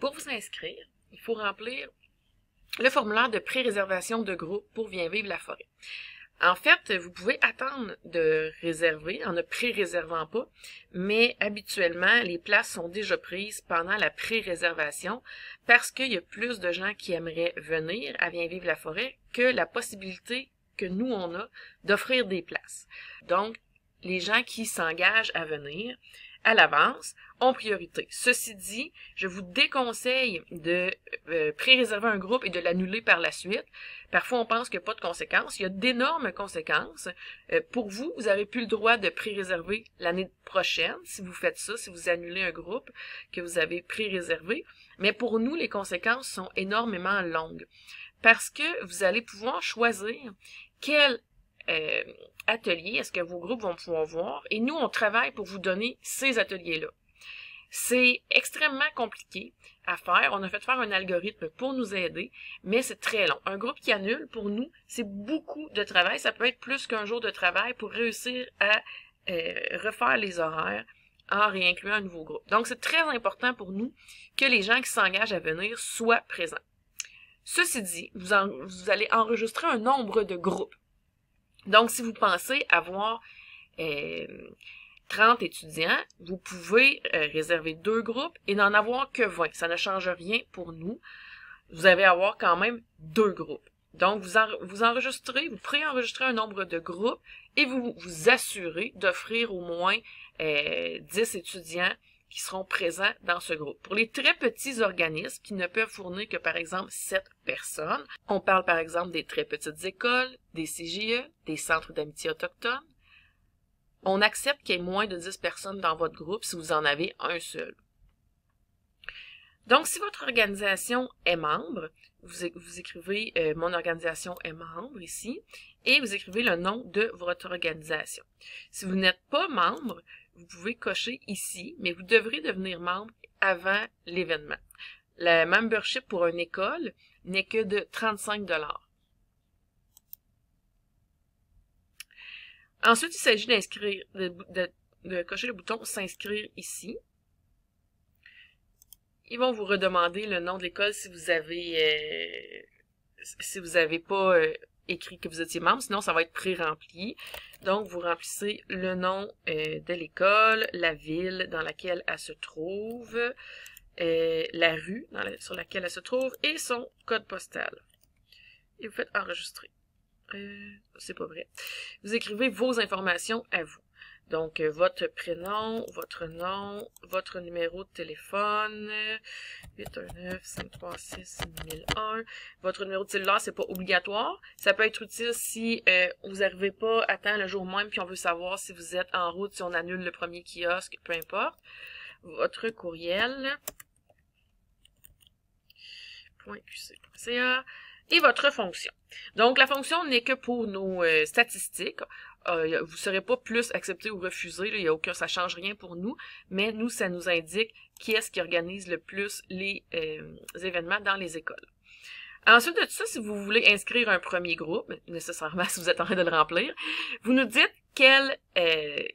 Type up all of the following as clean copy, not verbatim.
Pour vous inscrire, il faut remplir le formulaire de pré-réservation de groupe pour Viens vivre la forêt. En fait, vous pouvez attendre de réserver en ne pré-réservant pas, mais habituellement, les places sont déjà prises pendant la pré-réservation parce qu'il y a plus de gens qui aimeraient venir à Viens vivre la forêt que la possibilité que nous, on a d'offrir des places. Donc, les gens qui s'engagent à venir à l'avance ont priorité. Ceci dit, je vous déconseille de pré-réserver un groupe et de l'annuler par la suite. Parfois, on pense qu'il n'y a pas de conséquences. Il y a d'énormes conséquences. Pour vous, vous avez plus le droit de pré-réserver l'année prochaine si vous faites ça, si vous annulez un groupe que vous avez pré-réservé. Mais pour nous, les conséquences sont énormément longues parce que vous allez pouvoir choisir quel ateliers est-ce que vos groupes vont pouvoir voir et nous, on travaille pour vous donner ces ateliers-là. C'est extrêmement compliqué à faire. On a fait faire un algorithme pour nous aider, mais c'est très long. Un groupe qui annule, pour nous, c'est beaucoup de travail. Ça peut être plus qu'un jour de travail pour réussir à refaire les horaires en réincluant un nouveau groupe. Donc, c'est très important pour nous que les gens qui s'engagent à venir soient présents. Ceci dit, vous allez enregistrer un nombre de groupes. Donc, si vous pensez avoir 30 étudiants, vous pouvez réserver 2 groupes et n'en avoir que 20. Ça ne change rien pour nous. Vous allez avoir quand même 2 groupes. Donc, vous enregistrez, vous préenregistrez un nombre de groupes et vous vous assurez d'offrir au moins 10 étudiants qui seront présents dans ce groupe. Pour les très petits organismes qui ne peuvent fournir que, par exemple, 7 personnes, on parle, par exemple, des très petites écoles, des CJE, des centres d'amitié autochtones, on accepte qu'il y ait moins de 10 personnes dans votre groupe si vous en avez un seul. Donc, si votre organisation est membre, vous écrivez « Mon organisation est membre » ici, et vous écrivez le nom de votre organisation. Si vous n'êtes pas membre, vous pouvez cocher ici, mais vous devrez devenir membre avant l'événement. La membership pour une école n'est que de 35 $. Ensuite, il s'agit d'inscrire, de cocher le bouton « S'inscrire » ici. Ils vont vous redemander le nom de l'école si vous avez pas écrit que vous étiez membre, sinon ça va être pré-rempli. Donc, vous remplissez le nom de l'école, la ville dans laquelle elle se trouve, la rue sur laquelle elle se trouve et son code postal. Et vous faites enregistrer. C'est pas vrai. Vous écrivez vos informations à vous. Donc, votre prénom, votre nom, votre numéro de téléphone, 819-536-1001. Votre numéro de cellulaire, c'est pas obligatoire. Ça peut être utile si vous n'arrivez pas à temps le jour même puis on veut savoir si vous êtes en route, si on annule le premier kiosque, peu importe. Votre courriel, .qc.ca et votre fonction. Donc, la fonction n'est que pour nos statistiques. Vous ne serez pas plus accepté ou refusé, là, ça ne change rien pour nous, mais nous, ça nous indique qui est-ce qui organise le plus les événements dans les écoles. Ensuite de tout ça, si vous voulez inscrire un premier groupe, nécessairement si vous êtes en train de le remplir, vous nous dites quelle est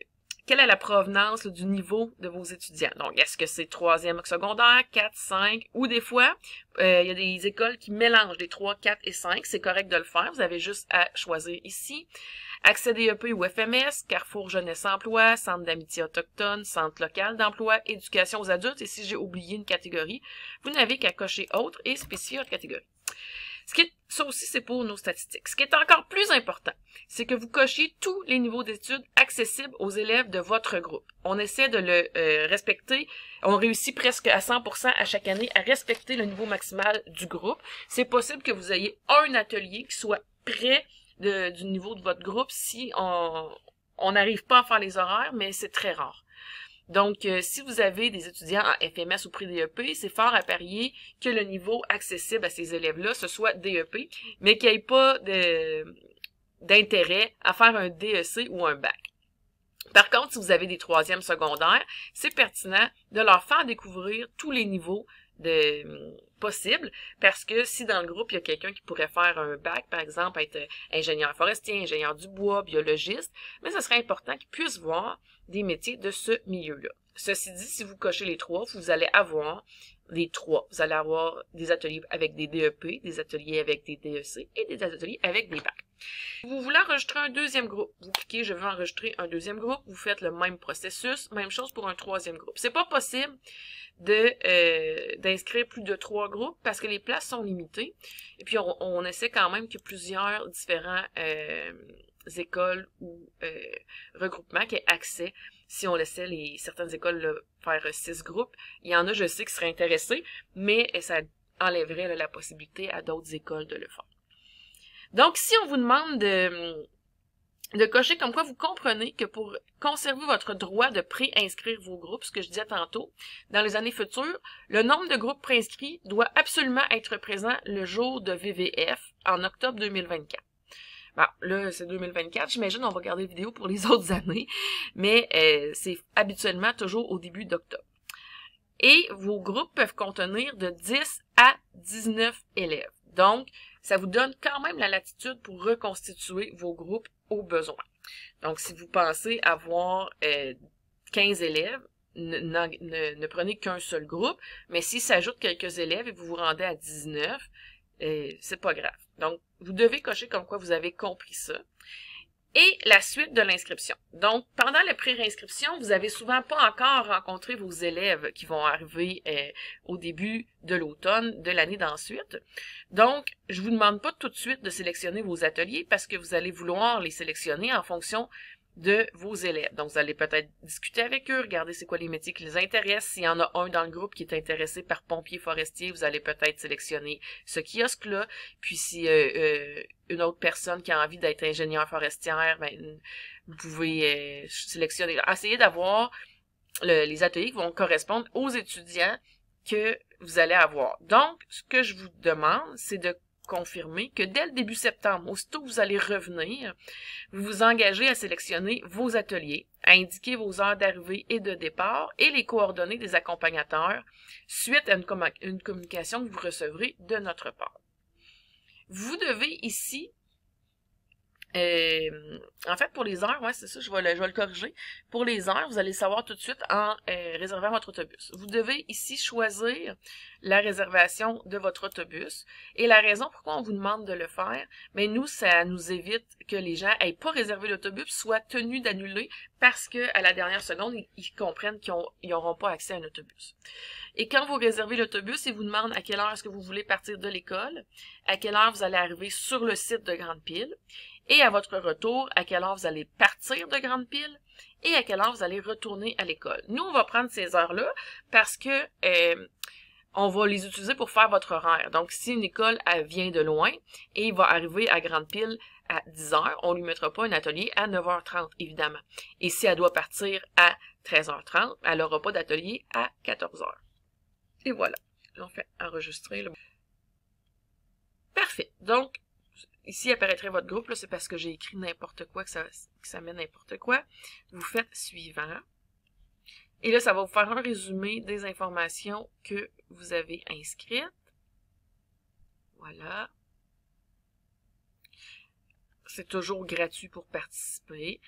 la provenance du niveau de vos étudiants. Donc, est-ce que c'est 3e secondaire, 4, 5, ou des fois, il y a des écoles qui mélangent les 3, 4 et 5. C'est correct de le faire. Vous avez juste à choisir ici. Accès DEP ou FMS, Carrefour Jeunesse Emploi, Centre d'amitié autochtone, Centre local d'emploi, Éducation aux adultes. Et si j'ai oublié une catégorie, vous n'avez qu'à cocher Autre et spécifier votre catégorie. Ça aussi, c'est pour nos statistiques. Ce qui est encore plus important, c'est que vous cochiez tous les niveaux d'études accessibles aux élèves de votre groupe. On essaie de le respecter. On réussit presque à 100% à chaque année à respecter le niveau maximal du groupe. C'est possible que vous ayez un atelier qui soit près du niveau de votre groupe si on n'arrive pas à faire les horaires, mais c'est très rare. Donc, si vous avez des étudiants en FMS ou pré-DEP, c'est fort à parier que le niveau accessible à ces élèves-là, ce soit DEP, mais qu'il n'y ait pas d'intérêt à faire un DEC ou un bac. Par contre, si vous avez des 3e secondaires, c'est pertinent de leur faire découvrir tous les niveaux possibles, parce que si dans le groupe, il y a quelqu'un qui pourrait faire un bac, par exemple, être ingénieur forestier, ingénieur du bois, biologiste, mais ce serait important qu'ils puissent voir des métiers de ce milieu-là. Ceci dit, si vous cochez les 3, vous allez avoir les 3. Vous allez avoir des ateliers avec des DEP, des ateliers avec des DEC et des ateliers avec des bacs. Vous voulez enregistrer un deuxième groupe. Vous cliquez « Je veux enregistrer un deuxième groupe ». Vous faites le même processus. Même chose pour un troisième groupe. C'est pas possible d'inscrire plus de 3 groupes parce que les places sont limitées. Et puis, on essaie quand même que plusieurs différents écoles ou regroupements qui aient accès. Si on laissait certaines écoles là, faire 6 groupes, il y en a, je sais, qui seraient intéressés, mais ça enlèverait là, la possibilité à d'autres écoles de le faire. Donc, si on vous demande de cocher comme quoi vous comprenez que pour conserver votre droit de préinscrire vos groupes, ce que je disais tantôt, dans les années futures, le nombre de groupes préinscrits doit absolument être présent le jour de VVF en octobre 2024. Bon, là, c'est 2024, j'imagine on va regarder vidéo pour les autres années, mais c'est habituellement toujours au début d'octobre. Et vos groupes peuvent contenir de 10 à 19 élèves. Donc, ça vous donne quand même la latitude pour reconstituer vos groupes au besoin. Donc, si vous pensez avoir 15 élèves, ne prenez qu'un seul groupe, mais s'il s'ajoute quelques élèves et vous vous rendez à 19, c'est pas grave. Donc, vous devez cocher comme quoi vous avez compris ça. Et la suite de l'inscription. Donc, pendant la pré-inscription, vous avez souvent pas encore rencontré vos élèves qui vont arriver au début de l'automne de l'année d'ensuite. Donc, je vous demande pas tout de suite de sélectionner vos ateliers parce que vous allez vouloir les sélectionner en fonction de vos élèves. Donc, vous allez peut-être discuter avec eux, regarder c'est quoi les métiers qui les intéressent. S'il y en a un dans le groupe qui est intéressé par pompier forestier, vous allez peut-être sélectionner ce kiosque-là. Puis, si une autre personne qui a envie d'être ingénieure forestière, ben, vous pouvez sélectionner. Essayez d'avoir les ateliers qui vont correspondre aux étudiants que vous allez avoir. Donc, ce que je vous demande, c'est de confirmer que dès le début septembre, aussitôt que vous allez revenir, vous vous engagez à sélectionner vos ateliers, à indiquer vos heures d'arrivée et de départ et les coordonnées des accompagnateurs suite à une communication que vous recevrez de notre part. Vous devez ici, en fait, pour les heures, ouais, c'est ça, je vais le corriger. Pour les heures, vous allez le savoir tout de suite en réservant votre autobus. Vous devez ici choisir la réservation de votre autobus. Et la raison pourquoi on vous demande de le faire, mais nous, ça nous évite que les gens n'aient pas réservé l'autobus, soient tenus d'annuler parce que à la dernière seconde, ils comprennent qu'ils n'auront pas accès à un autobus. Et quand vous réservez l'autobus, il vous demande à quelle heure est-ce que vous voulez partir de l'école, à quelle heure vous allez arriver sur le site de Grande-Pile, et à votre retour, à quelle heure vous allez partir de Grande-Pile, et à quelle heure vous allez retourner à l'école. Nous, on va prendre ces heures-là parce que on va les utiliser pour faire votre horaire. Donc, si une école elle vient de loin et il va arriver à Grande-Pile à 10h, on lui mettra pas un atelier à 9h30, évidemment. Et si elle doit partir à 13h30, elle n'aura pas d'atelier à 14h. Et voilà. On fait enregistrer. Parfait. Donc, ici apparaîtrait votre groupe. Là, c'est parce que j'ai écrit n'importe quoi que ça met n'importe quoi. Vous faites suivant. Et là, ça va vous faire un résumé des informations que vous avez inscrites. Voilà. C'est toujours gratuit pour participer.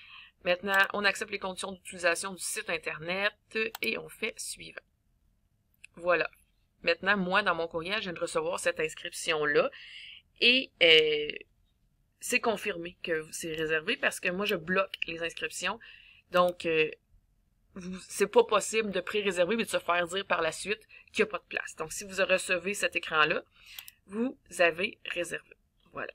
Maintenant, on accepte les conditions d'utilisation du site Internet et on fait suivant. Voilà. Maintenant, moi, dans mon courriel, je viens de recevoir cette inscription-là et c'est confirmé que c'est réservé parce que moi, je bloque les inscriptions. Donc, c'est pas possible de pré-réserver mais de se faire dire par la suite qu'il n'y a pas de place. Donc, si vous recevez cet écran-là, vous avez réservé. Voilà.